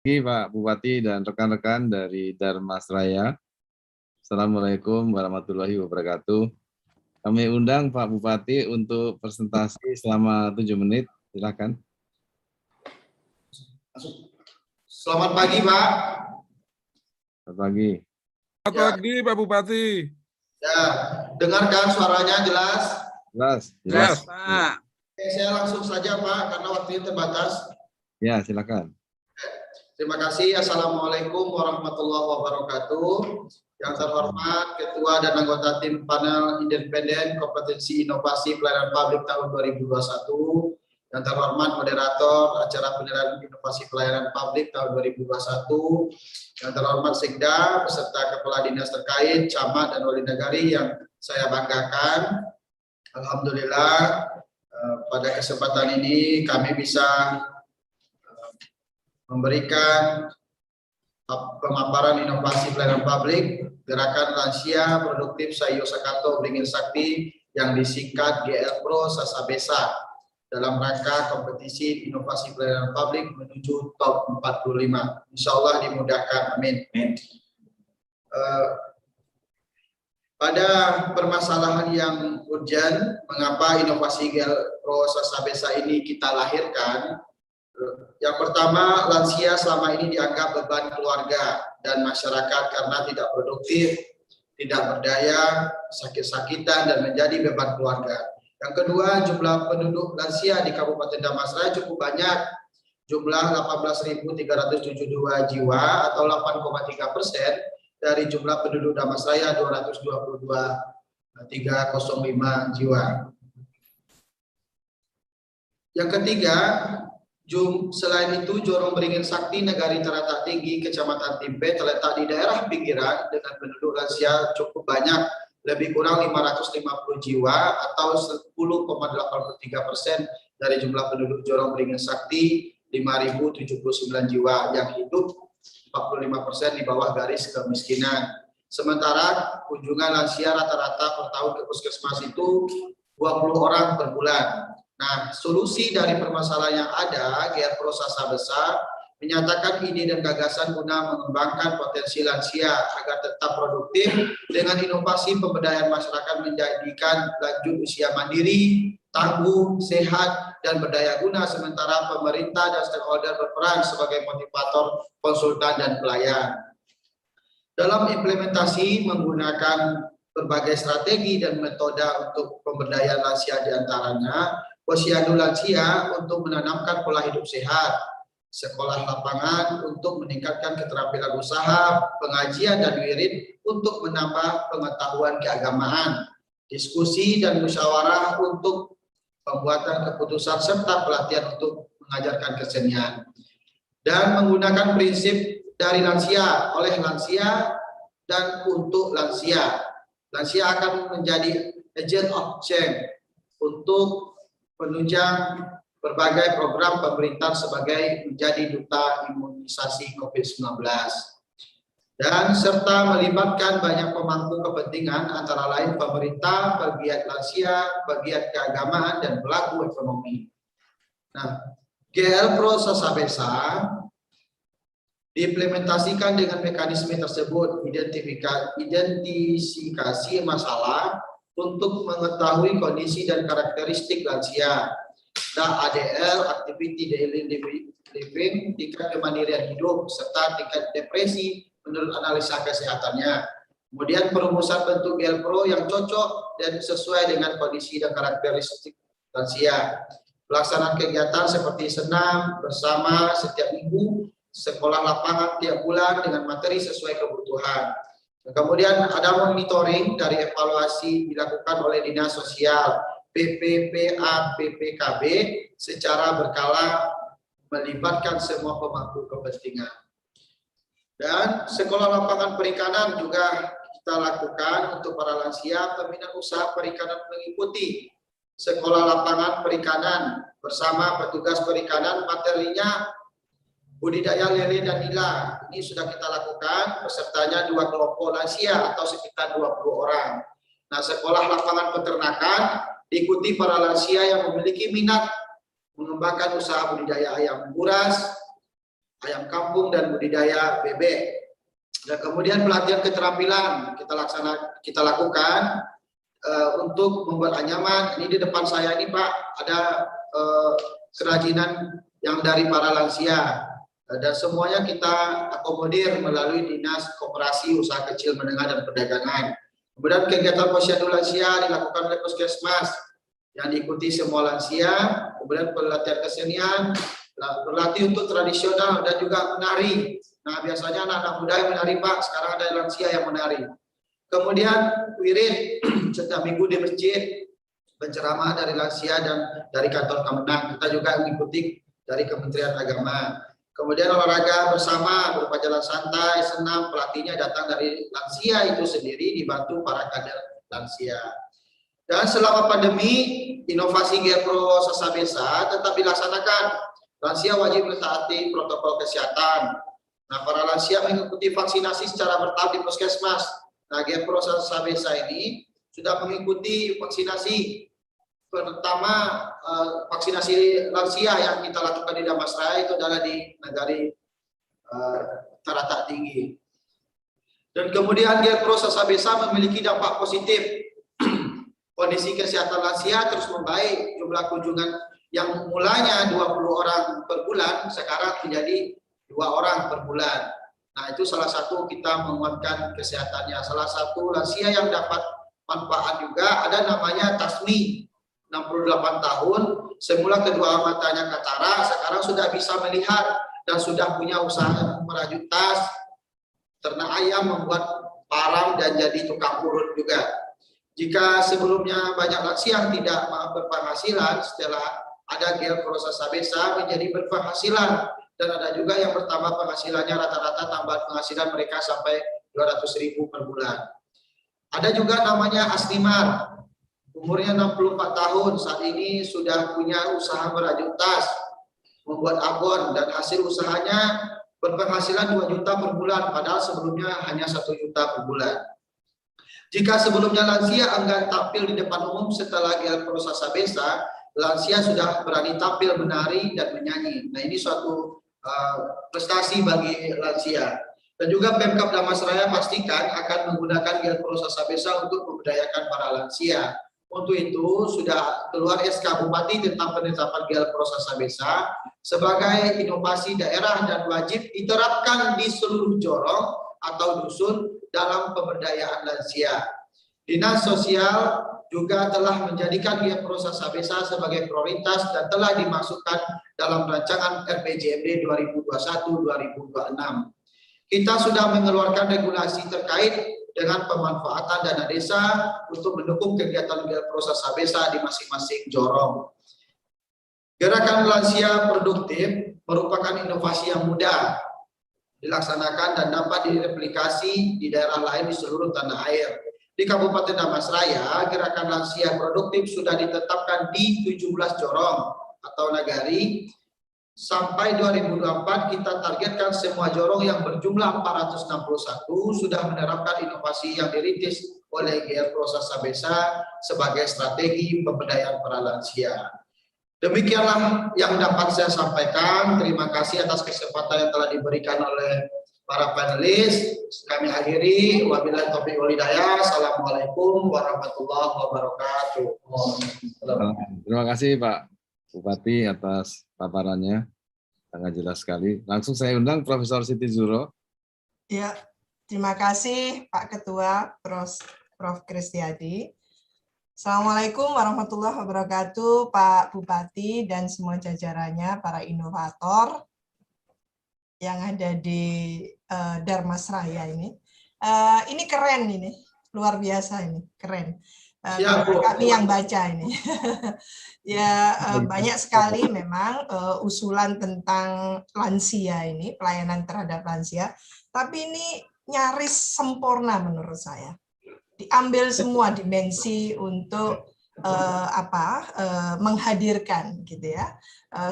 pagi Pak Bupati dan rekan-rekan dari Darmasraya. Assalamualaikum warahmatullahi wabarakatuh. Kami undang Pak Bupati untuk presentasi selama 7 menit. Silakan. Selamat pagi Pak. Selamat pagi. Selamat pagi Pak Bupati. Ya, dengarkan suaranya jelas? Jelas. Pak. Oke, saya langsung saja Pak, karena waktunya terbatas. Ya, silakan. Terima kasih. Assalamualaikum warahmatullahi wabarakatuh. Yang terhormat Ketua dan anggota tim panel independen kompetensi inovasi pelayanan publik tahun 2021. Yang terhormat moderator acara penilaian inovasi pelayanan publik tahun 2021. Yang terhormat Sekda beserta kepala dinas terkait, camat dan wali nagari yang saya banggakan. Alhamdulillah pada kesempatan ini kami bisa memberikan pemaparan inovasi pelayanan publik gerakan lansia produktif Sayo Sakato Beringin Sakti yang disingkat GL Pro Sasabesa dalam rangka kompetisi inovasi pelayanan publik menuju top 45. Insya Allah dimudahkan, amin. Pada permasalahan yang urgent, mengapa inovasi GL Pro Sasabesa ini kita lahirkan? Yang pertama, lansia selama ini dianggap beban keluarga dan masyarakat karena tidak produktif, tidak berdaya, sakit-sakitan, dan menjadi beban keluarga. Yang kedua, jumlah penduduk lansia di Kabupaten Dharmasraya cukup banyak, jumlah 18.372 jiwa atau 8,3% dari jumlah penduduk Dharmasraya 222.305 jiwa. Yang ketiga, selain itu, Jorong Beringin Sakti, Negari Teratak Tinggi, Kecamatan Timpe, terletak di daerah pinggiran dengan penduduk lansia cukup banyak, lebih kurang 550 jiwa atau 10,83% dari jumlah penduduk Jorong Beringin Sakti, 5.079 jiwa yang hidup 45% di bawah garis kemiskinan. Sementara kunjungan lansia rata-rata per tahun ke puskesmas itu 20 orang per bulan. Nah, solusi dari permasalahan yang ada, GR Pro Sasabesa menyatakan ide dan gagasan guna mengembangkan potensi lansia agar tetap produktif dengan inovasi pemberdayaan masyarakat menjadikan lanjut usia mandiri, tangguh, sehat, dan berdaya guna, sementara pemerintah dan stakeholder berperan sebagai motivator, konsultan, dan pelayan. Dalam implementasi menggunakan berbagai strategi dan metode untuk pemberdayaan lansia diantaranya, Posyandu Lansia untuk menanamkan pola hidup sehat, sekolah lapangan untuk meningkatkan keterampilan usaha, pengajian dan wirid untuk menambah pengetahuan keagamaan, diskusi dan musyawarah untuk pembuatan keputusan serta pelatihan untuk mengajarkan kesenian. Dan menggunakan prinsip dari lansia, oleh lansia, dan untuk lansia. Lansia akan menjadi agent of change untuk menunjang berbagai program pemerintah sebagai menjadi duta imunisasi COVID-19 dan serta melibatkan banyak pemangku kepentingan antara lain pemerintah, pegiat lansia, pegiat keagamaan, dan pelaku ekonomi. Nah, GL Pro Sasabesa diimplementasikan dengan mekanisme tersebut, identifikasi masalah untuk mengetahui kondisi dan karakteristik lansia, ADL, activity daily living, tingkat kemandirian hidup, serta tingkat depresi menurut analisa kesehatannya. Kemudian perumusan bentuk GL Pro yang cocok dan sesuai dengan kondisi dan karakteristik lansia. Pelaksanaan kegiatan seperti senam bersama setiap minggu, sekolah lapangan tiap bulan dengan materi sesuai kebutuhan. Kemudian ada monitoring dari evaluasi dilakukan oleh Dinas Sosial, PPPA, PPKB secara berkala melibatkan semua pemangku kepentingan. Dan sekolah lapangan perikanan juga kita lakukan untuk para lansia, pembinaan usaha perikanan mengikuti sekolah lapangan perikanan bersama petugas perikanan, materinya budidaya lele dan nila. Ini sudah kita lakukan, pesertanya 2 kelompok lansia atau sekitar 20 orang. Nah, sekolah lapangan peternakan diikuti para lansia yang memiliki minat mengembangkan usaha budidaya ayam ungguras, ayam kampung, dan budidaya bebek. Dan kemudian pelatihan keterampilan kita lakukan untuk membuat anyaman. Ini di depan saya ini Pak, ada kerajinan yang dari para lansia. Dan semuanya kita akomodir melalui Dinas Koperasi Usaha Kecil Menengah dan Perdagangan. Kemudian kegiatan posyandu lansia dilakukan oleh Puskesmas yang diikuti semua lansia. Kemudian pelatihan kesenian, berlatih untuk tradisional dan juga menari. Nah, biasanya anak-anak muda yang menari Pak, sekarang ada lansia yang menari. Kemudian wirid setiap minggu di masjid, penceramah dari lansia dan dari kantor Kemenang. Kita juga mengikuti dari Kementerian Agama. Kemudian olahraga bersama berupa jalan santai, senam, pelatihnya datang dari lansia itu sendiri dibantu para kader lansia. Dan selama pandemi, inovasi Gelpro Sasabesa tetap dilaksanakan. Lansia wajib mentaati protokol kesehatan. Nah, para lansia mengikuti vaksinasi secara bertahap di Puskesmas. Nah, Gelpro Sasabesa ini sudah mengikuti vaksinasi. Pertama, vaksinasi lansia yang kita lakukan di Damasraya itu adalah di Nagari Tarata Tinggi. Dan kemudian Gelpro Sasabesa memiliki dampak positif. Kondisi kesehatan lansia terus membaik. Jumlah kunjungan yang mulanya 20 orang per bulan sekarang menjadi 2 orang per bulan. Nah, itu salah satu kita menguatkan kesehatannya. Salah satu lansia yang dapat manfaat juga ada namanya Tasmi. 68 tahun, semula kedua matanya katarak, sekarang sudah bisa melihat dan sudah punya usaha merajut tas, ternak ayam, membuat parang, dan jadi tukang urut juga. Jika sebelumnya banyak lansia yang tidak berpenghasilan, setelah ada Gelpro Sasabesa menjadi berpenghasilan, dan ada juga yang bertambah penghasilannya, rata-rata tambahan penghasilan mereka sampai 200.000 per bulan. Ada juga namanya Asnimar. Umurnya 64 tahun, saat ini sudah punya usaha merajut tas, membuat abon, dan hasil usahanya berpenghasilan 2 juta per bulan, padahal sebelumnya hanya 1 juta per bulan. Jika sebelumnya lansia enggan tampil di depan umum, setelah Gelpro Sasabesa, lansia sudah berani tampil menari dan menyanyi. Nah, ini suatu prestasi bagi lansia. Dan juga Pemkab Damasraya pastikan akan menggunakan Gelpro Sasabesa untuk memberdayakan para lansia. Untuk itu sudah keluar SK Bupati tentang penetapan Gelpro Sasabesa sebagai inovasi daerah dan wajib diterapkan di seluruh jorong atau dusun dalam pemberdayaan lansia. Dinas Sosial juga telah menjadikan Gelpro Sasabesa sebagai prioritas dan telah dimasukkan dalam rancangan RPJMD 2021-2026. Kita sudah mengeluarkan regulasi terkait dengan pemanfaatan dana desa untuk mendukung kegiatan Gelpro Sasabesa di masing-masing jorong. Gerakan lansia produktif merupakan inovasi yang mudah dilaksanakan dan dapat direplikasi di daerah lain di seluruh tanah air. Di Kabupaten Damasraya, gerakan lansia produktif sudah ditetapkan di 17 jorong atau nagari. Sampai 2024 kita targetkan semua jorong yang berjumlah 461 sudah menerapkan inovasi yang dirintis oleh Gelpro Sasabesa sebagai strategi pemberdayaan para lansia. Demikianlah yang dapat saya sampaikan. Terima kasih atas kesempatan yang telah diberikan oleh para panelis. Kami akhiri. Wabillahi taufiq wal hidayah. Assalamualaikum warahmatullahi wabarakatuh. Terima kasih Pak Bupati atas paparannya, sangat jelas sekali. Langsung saya undang Profesor Siti Zuhro. Ya, terima kasih Pak Ketua, Prof. Kristiadi. Assalamualaikum warahmatullahi wabarakatuh, Pak Bupati dan semua jajarannya, para inovator yang ada di Darmasraya ini. Ini keren ini, luar biasa ini, keren. Kami yang baca ini. Ya, banyak sekali memang usulan tentang lansia ini, pelayanan terhadap lansia, tapi ini nyaris sempurna menurut saya. Diambil semua dimensi untuk menghadirkan gitu ya,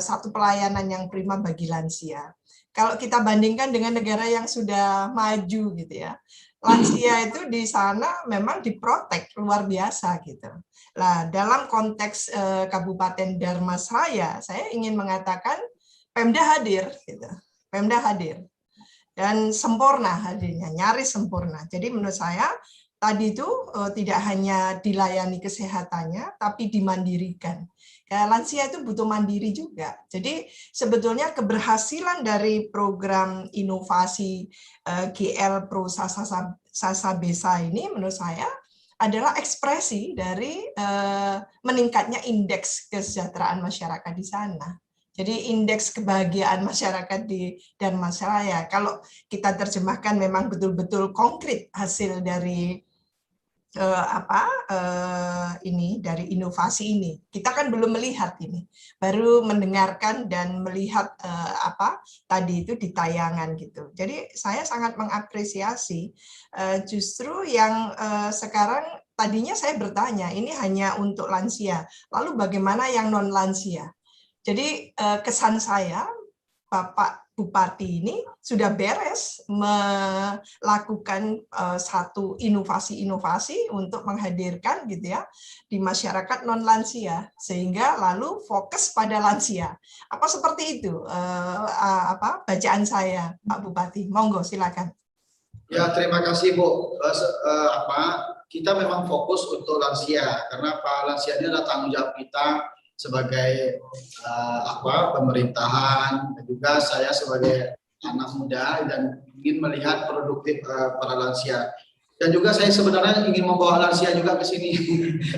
satu pelayanan yang prima bagi lansia. Kalau kita bandingkan dengan negara yang sudah maju gitu ya, lansia itu di sana memang diprotek luar biasa gitu. Nah, dalam konteks Kabupaten Darmasraya, saya ingin mengatakan Pemda hadir gitu. Pemda hadir dan sempurna hadirnya, nyaris sempurna. Jadi menurut saya tadi itu tidak hanya dilayani kesehatannya, tapi dimandirikan. Lansia itu butuh mandiri juga. Jadi sebetulnya keberhasilan dari program inovasi GL Pro Sasa Besa ini menurut saya adalah ekspresi dari meningkatnya indeks kesejahteraan masyarakat di sana. Jadi indeks kebahagiaan masyarakat di Dharmasraya, kalau kita terjemahkan memang betul-betul konkret hasil dari dari inovasi ini. Kita kan belum melihat ini, baru mendengarkan dan melihat tadi itu di tayangan gitu. Jadi saya sangat mengapresiasi justru yang sekarang tadinya saya bertanya ini hanya untuk lansia, lalu bagaimana yang non lansia? Jadi kesan saya Bapak Bupati ini sudah beres melakukan satu inovasi-inovasi untuk menghadirkan gitu ya di masyarakat non lansia sehingga lalu fokus pada lansia. Apa seperti itu bacaan saya, Pak Bupati? Monggo silakan. Ya, terima kasih Bu. Kita memang fokus untuk lansia karena Pak lansia ini adalah tanggung jawab kita sebagai pemerintahan, dan juga saya sebagai anak muda dan ingin melihat produktif para lansia. Dan juga saya sebenarnya ingin membawa lansia juga ke sini,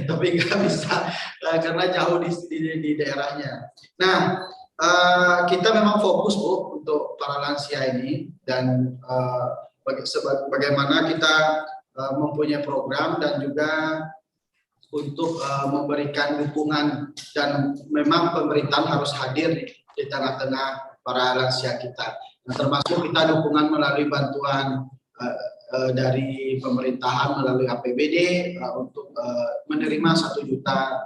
tapi nggak bisa karena jauh di daerahnya. Nah, kita memang fokus Bu untuk para lansia ini dan bagaimana kita mempunyai program dan juga untuk memberikan dukungan, dan memang pemerintahan harus hadir di tengah-tengah para lansia kita. Nah, termasuk kita dukungan melalui bantuan dari pemerintahan melalui APBD untuk menerima 1 juta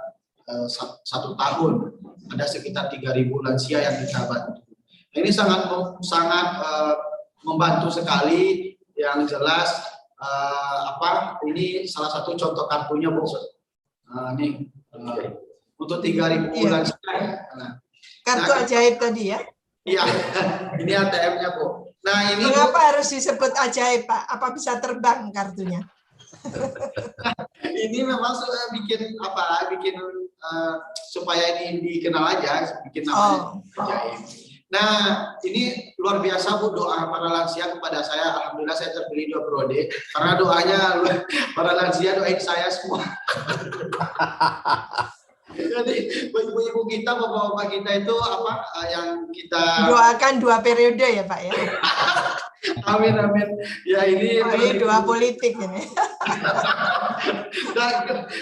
satu tahun. Ada sekitar 3.000 lansia yang kita bantu. Nah, ini sangat membantu sekali. Yang jelas ini salah satu contoh kartunya Bu. Untuk 3.000 lansia. Kartu ajaib tadi ya? Iya, ini ATM-nya Bu. Nah ini mengapa harus disebut ajaib Pak? Apa bisa terbang kartunya? Ini memang sudah bikin supaya ini dikenal aja, bikin namanya ajaib. Nah ini luar biasa Bu, doa para lansia kepada saya. Alhamdulillah saya terpilih 2 periode karena doanya para lansia doain saya semua. Jadi ibu-ibu kita, bapak-bapak kita itu yang kita doakan 2 periode ya Pak ya. Amin amin. Ya ini doa politik ini.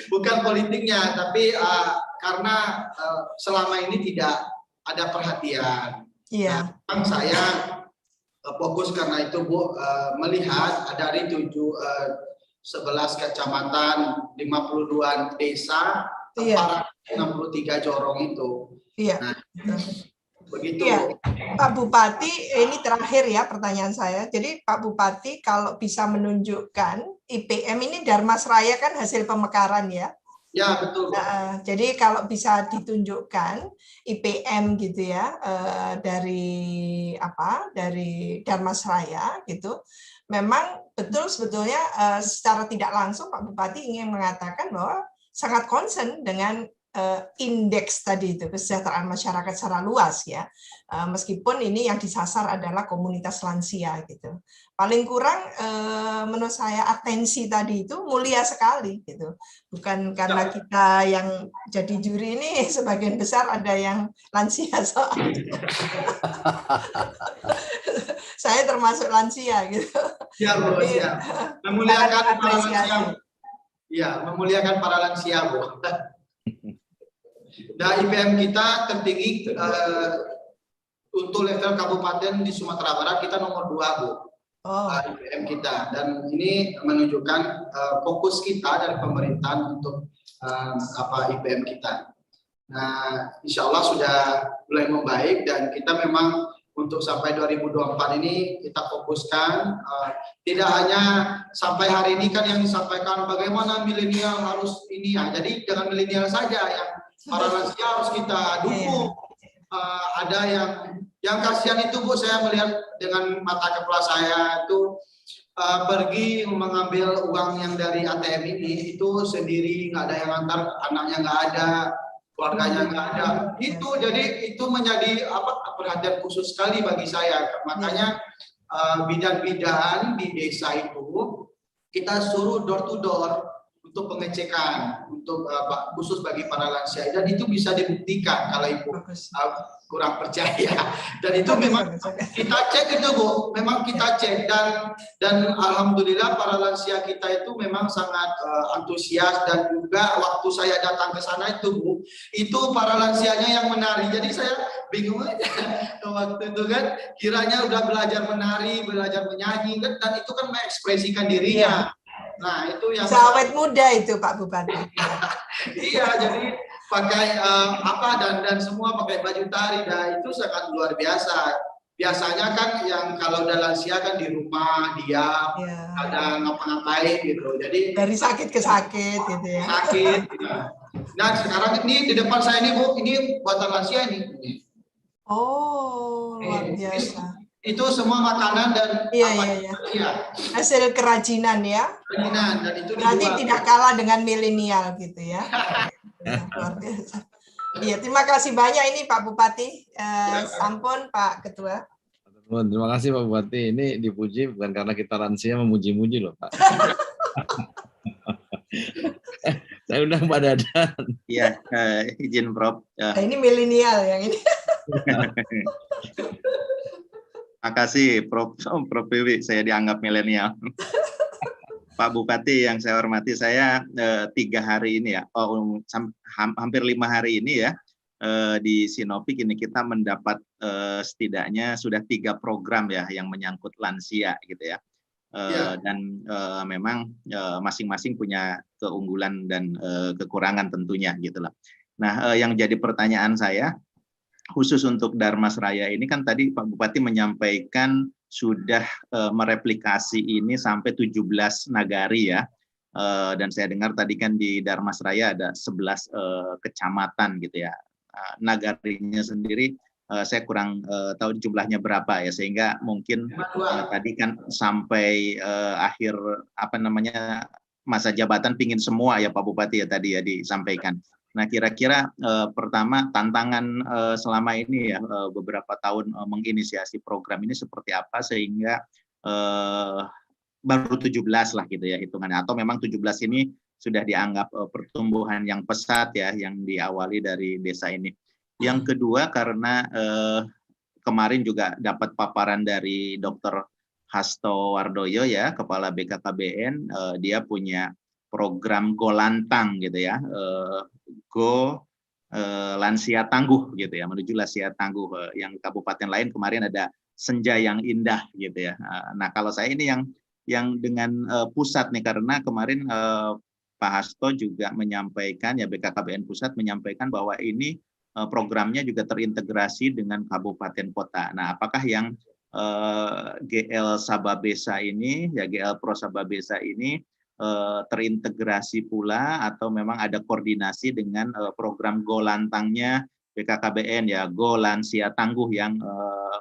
Bukan politiknya, tapi karena selama ini tidak ada perhatian. Iya. Nah, saya fokus karena itu Bu, melihat dari 11 kecamatan, 52 desa, iya. 63 jorong itu. Iya. Nah, begitu. Iya. Pak Bupati, ini terakhir ya pertanyaan saya. Jadi Pak Bupati kalau bisa menunjukkan IPM ini Dharmasraya kan hasil pemekaran ya. Ya betul. Jadi kalau bisa ditunjukkan IPM gitu ya dari Dharmasraya gitu, memang betul sebetulnya secara tidak langsung Pak Bupati ingin mengatakan bahwa sangat concern dengan indeks tadi itu kesejahteraan masyarakat secara luas ya, meskipun ini yang disasar adalah komunitas lansia gitu. Paling kurang menurut saya atensi tadi itu mulia sekali gitu, bukan karena kita yang jadi juri ini sebagian besar ada yang lansia soalnya. Saya termasuk lansia gitu. Siap, Bu, siap. Memuliakan para lansia. Ya, memuliakan para lansia, Bu. Nah, IPM kita tertinggi untuk level kabupaten di Sumatera Barat kita nomor 2, Bu. IPM kita, dan ini menunjukkan fokus kita dari pemerintahan untuk IPM kita. Nah, insya Allah sudah mulai membaik dan kita memang untuk sampai 2024 ini kita fokuskan tidak hanya sampai hari ini kan yang disampaikan bagaimana milenial harus ini ya, jadi jangan milenial saja yang para lansia harus kita dukung. ada yang kasihan itu Bu, saya melihat dengan mata kepala saya itu pergi mengambil uang yang dari ATM ini itu sendiri, nggak ada yang antar, anaknya nggak ada, keluarganya nggak ada. Jadi itu menjadi perhatian khusus sekali bagi saya. Makanya bidan-bidan di desa itu kita suruh door to door untuk pengecekan, untuk khusus bagi para lansia, dan itu bisa dibuktikan kalau Ibu kurang percaya. Dan itu memang kita cek itu Bu, memang kita cek, dan alhamdulillah para lansia kita itu memang sangat antusias, dan juga waktu saya datang ke sana itu Bu, itu para lansianya yang menari. Jadi saya bingung aja waktu itu kan, kiranya udah belajar menari, belajar menyanyi, dan itu kan mengekspresikan dirinya. Nah, itu yang awet muda itu Pak Bupati. Iya, jadi pakai dan semua pakai baju tari, nah itu sangat luar biasa. Biasanya kan yang kalau udah lansia kan di rumah diam, ada ngapa-ngapain gitu. Jadi dari sakit ke sakit gitu ya. Sakit. Nah, sekarang ini di depan saya ini Bu, ini buatan lansia ini. Oh, luar biasa. Itu semua makanan dan hasil kerajinan ya. Kerajinan, dan itu berarti tidak kalah dengan milenial gitu ya. Luar biasa. Iya, terima kasih banyak ini Pak Bupati. Sampun Pak Ketua. Terima kasih Pak Bupati. Ini dipuji bukan karena kita lansia memuji-muji loh Pak. Saya undang Pak Dadan. Iya, izin Prof. Ini milenial yang ini. Makasih Prof. Wiwi, saya dianggap milenial. Pak Bupati yang saya hormati, saya 3 hari ini ya, hampir 5 hari ini ya, di Sinopik ini kita mendapat setidaknya sudah 3 program ya yang menyangkut lansia gitu ya. Dan memang masing-masing punya keunggulan dan kekurangan tentunya gitu lah. Nah, yang jadi pertanyaan saya, khusus untuk Darmasraya ini kan tadi Pak Bupati menyampaikan sudah mereplikasi ini sampai 17 nagari ya. Dan saya dengar tadi kan di Darmasraya ada 11 kecamatan gitu ya. Nagarinya sendiri saya kurang tahu jumlahnya berapa ya, sehingga mungkin tadi kan sampai akhir masa jabatan pingin semua ya Pak Bupati ya tadi ya disampaikan. Nah, kira-kira pertama tantangan selama ini ya beberapa tahun menginisiasi program ini seperti apa sehingga baru 17 lah gitu ya hitungannya, atau memang 17 ini sudah dianggap pertumbuhan yang pesat ya yang diawali dari desa ini. Yang kedua karena kemarin juga dapat paparan dari Dr. Hasto Wardoyo ya, Kepala BKKBN, dia punya program Go Lantang gitu ya, Go Lansia Tangguh gitu ya, menuju Lansia Tangguh. Yang kabupaten lain kemarin ada Senja yang Indah gitu ya. Nah kalau saya ini yang dengan pusat nih, karena kemarin Pak Hasto juga menyampaikan ya, BKKBN pusat menyampaikan bahwa ini programnya juga terintegrasi dengan kabupaten kota. Nah apakah yang GL Sababesa ini ya, GL Pro Sababesa ini terintegrasi pula atau memang ada koordinasi dengan program Go Lantangnya BKKBN ya, Go Lansia Tangguh yang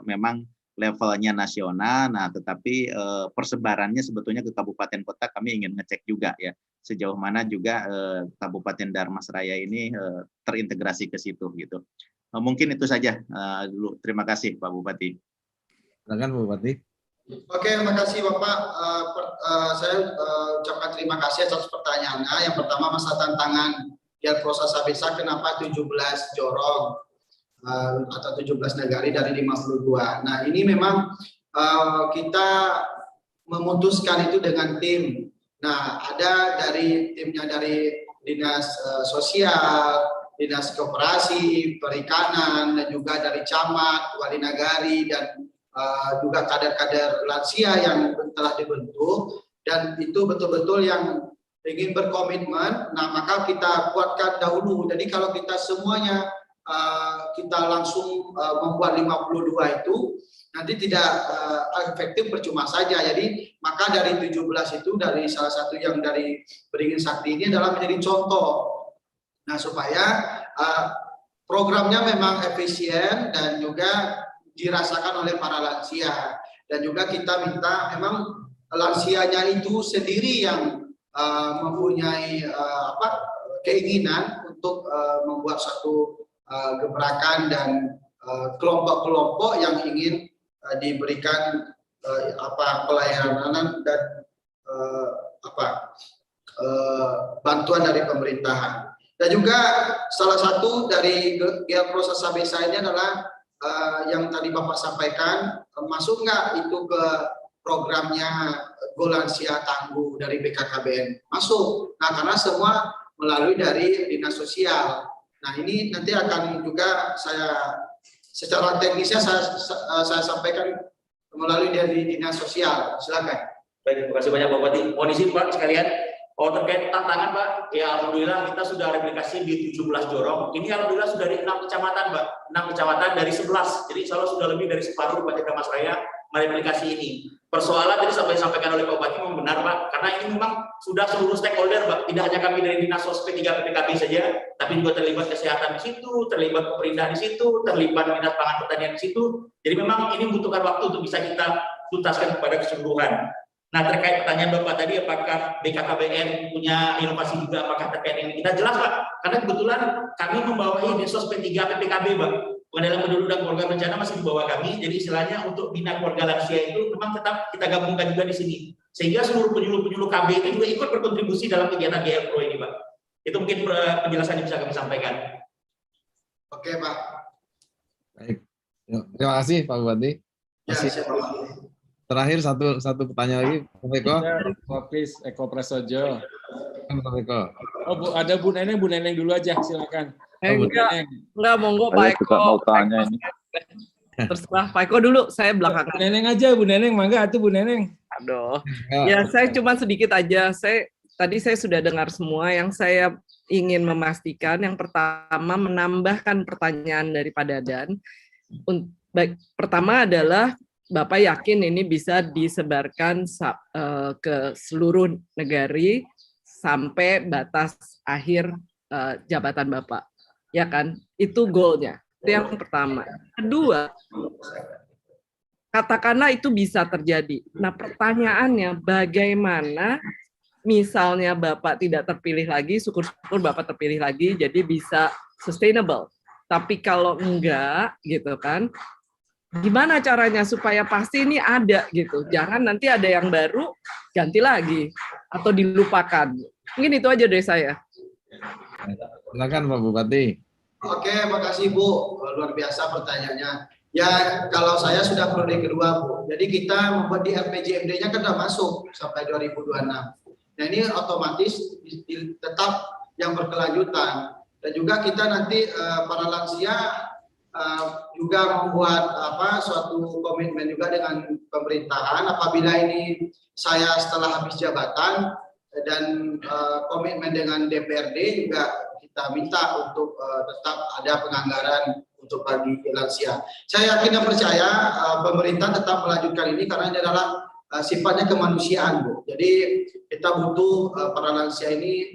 memang levelnya nasional. Nah, tetapi persebarannya sebetulnya ke kabupaten kota kami ingin ngecek juga ya, sejauh mana juga Kabupaten Darmasraya ini terintegrasi ke situ gitu. Mungkin itu saja dulu. Terima kasih Pak Bupati. Silakan Pak Bupati. Oke, terima kasih Bapak. Saya ucapkan terima kasih atas pertanyaannya. Yang pertama masalah tantangan GL Pro Sababesa, kenapa 17 jorong atau 17 nagari dari 52. Nah ini memang kita memutuskan itu dengan tim. Nah ada dari timnya dari Dinas Sosial, Dinas Koperasi, Perikanan, dan juga dari camat, wali nagari, dan juga kader-kader lansia yang telah dibentuk, dan itu betul-betul yang ingin berkomitmen. Nah maka kita buatkan dahulu. Jadi kalau kita semuanya kita langsung membuat 52 itu nanti tidak efektif, percuma saja. Jadi maka dari 17 itu, dari salah satu yang dari Beringin Sakti ini adalah menjadi contoh. Nah supaya programnya memang efisien dan juga dirasakan oleh para lansia. Dan juga kita minta memang lansianya itu sendiri yang mempunyai keinginan untuk membuat satu gebrakan dan kelompok-kelompok yang ingin diberikan pelayanan dan bantuan dari pemerintahan. Dan juga salah satu dari proses Sabesa ini adalah yang tadi Bapak sampaikan, masuk nggak itu ke programnya Golansia Tangguh dari BKKBN? Masuk. Nah, karena semua melalui dari Dinas Sosial. Nah, ini nanti akan juga saya secara teknisnya saya sampaikan melalui dari Dinas Sosial. Silakan. Baik, terima kasih banyak Pak Bupati. Mohon izin Pak sekalian. Terkait tantangan Pak, ya alhamdulillah kita sudah replikasi di 17 jorong. Ini alhamdulillah sudah di 6 kecamatan Pak. 6 kecamatan dari 11. Jadi insya Allah sudah lebih dari separuh Bupati Damasraya mereplikasi ini. Persoalan tadi sampai disampaikan oleh Pak Bupati memang benar Pak, karena ini memang sudah seluruh stakeholder Pak. Tidak hanya kami dari Dinas Sos P3 PPKB saja, tapi juga terlibat kesehatan di situ, terlibat pemerintahan di situ, terlibat Dinas Pangan Pertanian di situ. Jadi memang ini membutuhkan waktu untuk bisa kita tuntaskan kepada keseluruhan. Nah, terkait pertanyaan Bapak tadi, apakah BKKBN punya inovasi juga, apakah terkait ini? Kita jelas Pak, karena kebetulan kami membawahi Dinsos P3 PPKB Pak. Pengendalian penduduk dan keluarga berencana masih di bawah kami, jadi istilahnya untuk bina keluarga lansia itu memang tetap kita gabungkan juga di sini. Sehingga seluruh penyuluh-penyuluh KB itu juga ikut berkontribusi dalam kegiatan GR Pro ini Pak. Itu mungkin penjelasan yang bisa kami sampaikan. Oke Pak. Baik. Terima kasih Pak Bupati. Ya, siapa? Terakhir satu pertanyaan lagi, Pak Eko. Please, Eko Prasojo. Pak Eko. Oh, ada Bu Neneng dulu aja, silakan. Enggak, monggo Pak Eko. Mau tanya ini. Terserah Pak Eko dulu, saya belakangan. Bu Neneng aja, Bu Neneng, mangga atuh Bu Neneng. Aduh. Ya, saya cuma sedikit aja. Tadi saya sudah dengar semua. Yang saya ingin memastikan, yang pertama menambahkan pertanyaan dari Pak Dadan. Pertama adalah Bapak yakin ini bisa disebarkan ke seluruh negari sampai batas akhir jabatan Bapak, ya kan? Itu goalnya. Itu yang pertama. Kedua, katakanlah itu bisa terjadi. Nah, pertanyaannya bagaimana misalnya Bapak tidak terpilih lagi, syukur-syukur Bapak terpilih lagi, jadi bisa sustainable. Tapi kalau enggak, gitu kan, gimana caranya supaya pasti ini ada gitu, jangan nanti ada yang baru ganti lagi atau dilupakan. Mungkin itu aja dari saya. Silakan Pak Bupati. Oke, makasih Bu, luar biasa pertanyaannya. Ya, kalau saya sudah periode kedua Bu, jadi kita membuat di RPJMD-nya kan sudah masuk sampai 2026. Nah ini otomatis tetap yang berkelanjutan, dan juga kita nanti para lansia juga membuat suatu komitmen juga dengan pemerintahan apabila ini saya setelah habis jabatan dan komitmen dengan DPRD juga kita minta untuk tetap ada penganggaran untuk bagi lansia. Saya yakin dan percaya pemerintah tetap melanjutkan ini karena ini adalah sifatnya kemanusiaan Bu. Jadi kita butuh para lansia ini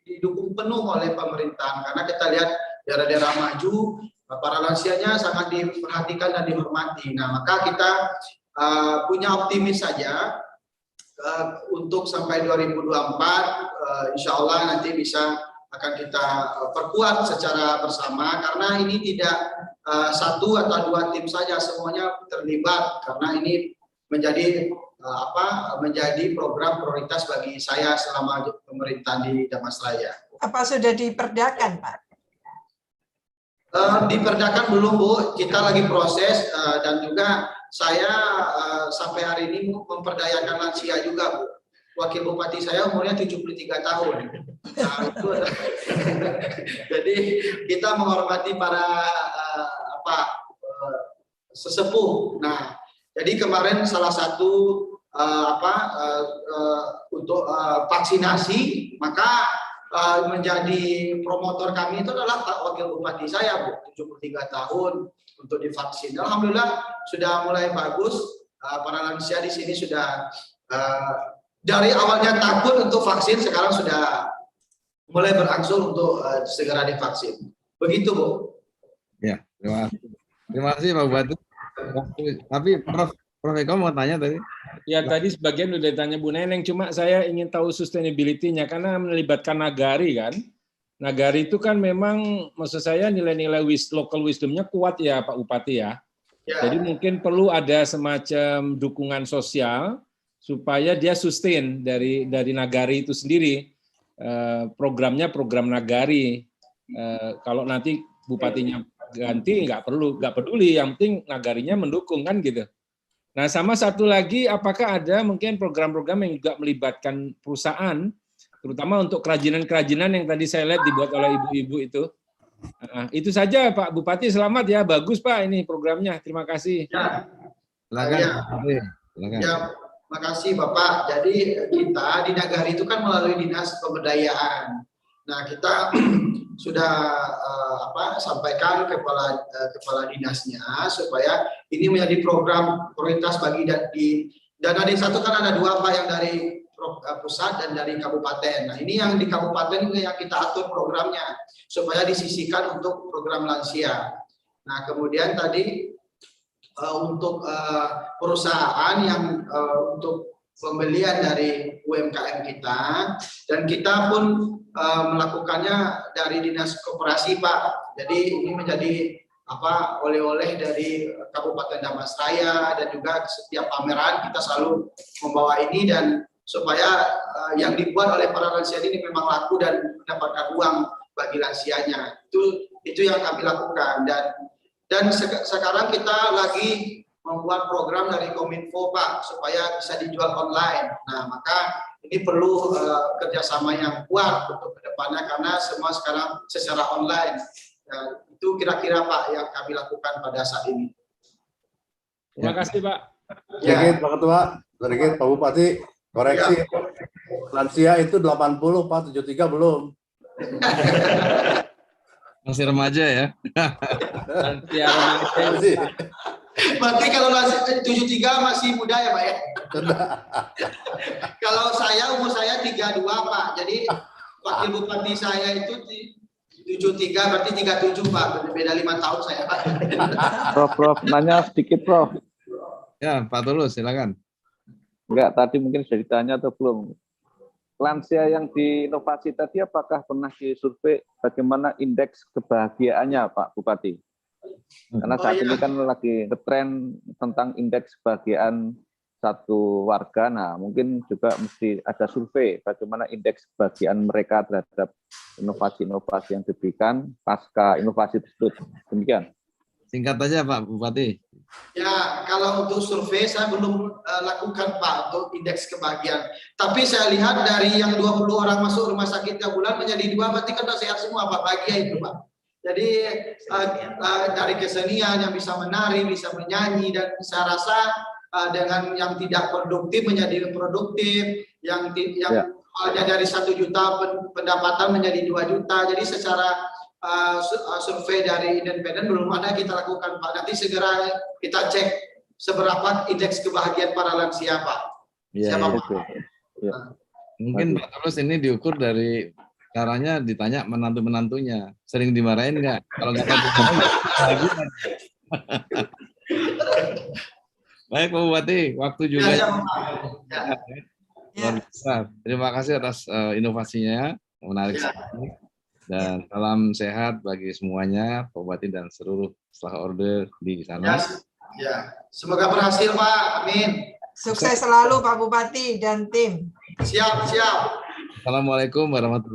didukung penuh oleh pemerintahan karena kita lihat daerah-daerah maju para lansianya sangat diperhatikan dan dihormati. Nah, maka kita punya optimis saja untuk sampai 2024, insya Allah nanti bisa akan kita perkuat secara bersama karena ini tidak satu atau dua tim saja, semuanya terlibat karena ini menjadi menjadi program prioritas bagi saya selama pemerintahan di Damasraya. Apa sudah diperdakan, Pak? Diperdakan belum Bu, kita lagi proses dan juga saya sampai hari ini memperdayakan lansia juga Bu. Wakil Bupati saya umurnya 73 tahun. Nah, itu, jadi kita menghormati para sesepuh. Nah, jadi kemarin salah satu untuk vaksinasi maka menjadi promotor kami itu adalah wakil bupati saya Bu, 73 tahun untuk divaksin. Alhamdulillah sudah mulai bagus, para lansia di sini sudah dari awalnya takut untuk vaksin sekarang sudah mulai berangsur untuk segera divaksin. Begitu Bu. Terima kasih Pak Bupati. Tapi Prof Eko mau tanya tadi. Ya tadi sebagian udah ditanya Bu Neneng, cuma saya ingin tahu sustainability-nya karena melibatkan nagari kan. Nagari itu kan memang maksud saya nilai-nilai local wisdom-nya kuat ya Pak Bupati ya. Jadi mungkin perlu ada semacam dukungan sosial supaya dia sustain dari nagari itu sendiri. Programnya program nagari. Kalau nanti bupatinya ganti nggak peduli, yang penting nagarinya mendukung kan gitu. Nah, sama satu lagi, apakah ada mungkin program-program yang juga melibatkan perusahaan, terutama untuk kerajinan-kerajinan yang tadi saya lihat dibuat oleh ibu-ibu itu. Itu saja Pak Bupati, selamat ya, bagus Pak ini programnya. Terima kasih. Ya. Silakan. Ya, makasih Bapak. Jadi kita di Nagari itu kan melalui Dinas Pemberdayaan. Nah, kita sudah sampaikan kepala dinasnya supaya ini menjadi program prioritas bagi di dana desa itu kan ada 2 Pak, yang dari pusat dan dari kabupaten. Nah, ini yang di kabupaten ini yang kita atur programnya supaya disisihkan untuk program lansia. Nah, kemudian tadi untuk perusahaan yang untuk pembelian dari UMKM kita, dan kita pun melakukannya dari Dinas Koperasi Pak. Jadi ini menjadi oleh-oleh dari Kabupaten Damastraya, dan juga setiap pameran kita selalu membawa ini, dan supaya yang dibuat oleh para lansia ini memang laku dan mendapatkan uang bagi lansianya. Itu yang kami lakukan, dan sekarang kita lagi membuat program dari Kominfo Pak supaya bisa dijual online. Nah, maka ini perlu kerjasama yang kuat untuk kedepannya karena semua sekarang secara online. Nah, itu kira-kira Pak yang kami lakukan pada saat ini. Terima kasih Pak. Sedikit Pak Ketua, sedikit Pak Bupati, koreksi. Lansia itu 80 Pak, 73 belum. Masih remaja ya. Lansia remaja. Berarti kalau 73 masih muda ya Pak ya? Kalau umur saya 32 Pak, jadi wakil bupati saya itu 73 berarti 37 Pak, beda 5 tahun saya Pak. Prof, nanya sedikit Prof. Ya Pak Tulus, silakan. Enggak, tadi mungkin sudah ditanya atau belum. Lansia yang diinovasi tadi apakah pernah disurvei bagaimana indeks kebahagiaannya Pak Bupati? Karena saat ini kan lagi ngetren tentang indeks kebahagiaan satu warga. Nah, mungkin juga mesti ada survei bagaimana indeks kebahagiaan mereka terhadap inovasi-inovasi yang diberikan pasca inovasi tersebut. Demikian. Singkat aja Pak Bupati. Ya, kalau untuk survei saya belum lakukan Pak untuk indeks kebahagiaan. Tapi saya lihat dari yang 20 orang masuk rumah sakit tiap bulan menjadi 2, berarti kan sehat semua Pak, bahagia itu Pak. Jadi dari kesenian yang bisa menari, bisa menyanyi, dan saya rasa dengan yang tidak produktif menjadi produktif, yang awalnya dari 1 juta pendapatan menjadi 2 juta. Jadi secara survei dari independen belum ada kita lakukan Pak. Nanti segera kita cek seberapa indeks kebahagiaan para lansia Pak. Ya, ya. Mungkin Pak Tulus ini diukur dari caranya ditanya menantu-menantunya. Sering dimarahin nggak? Kalau nggak tahu. Baik Pak Bupati, waktu juga. Luar biasa. Terima kasih atas inovasinya, menarik sekali. Dan salam sehat bagi semuanya, Pak Bupati dan seluruh staf order di sana. Ya, semoga berhasil Pak. Amin. Sukses selalu Pak Bupati dan tim. Siap. Assalamualaikum warahmatullahi wabarakatuh.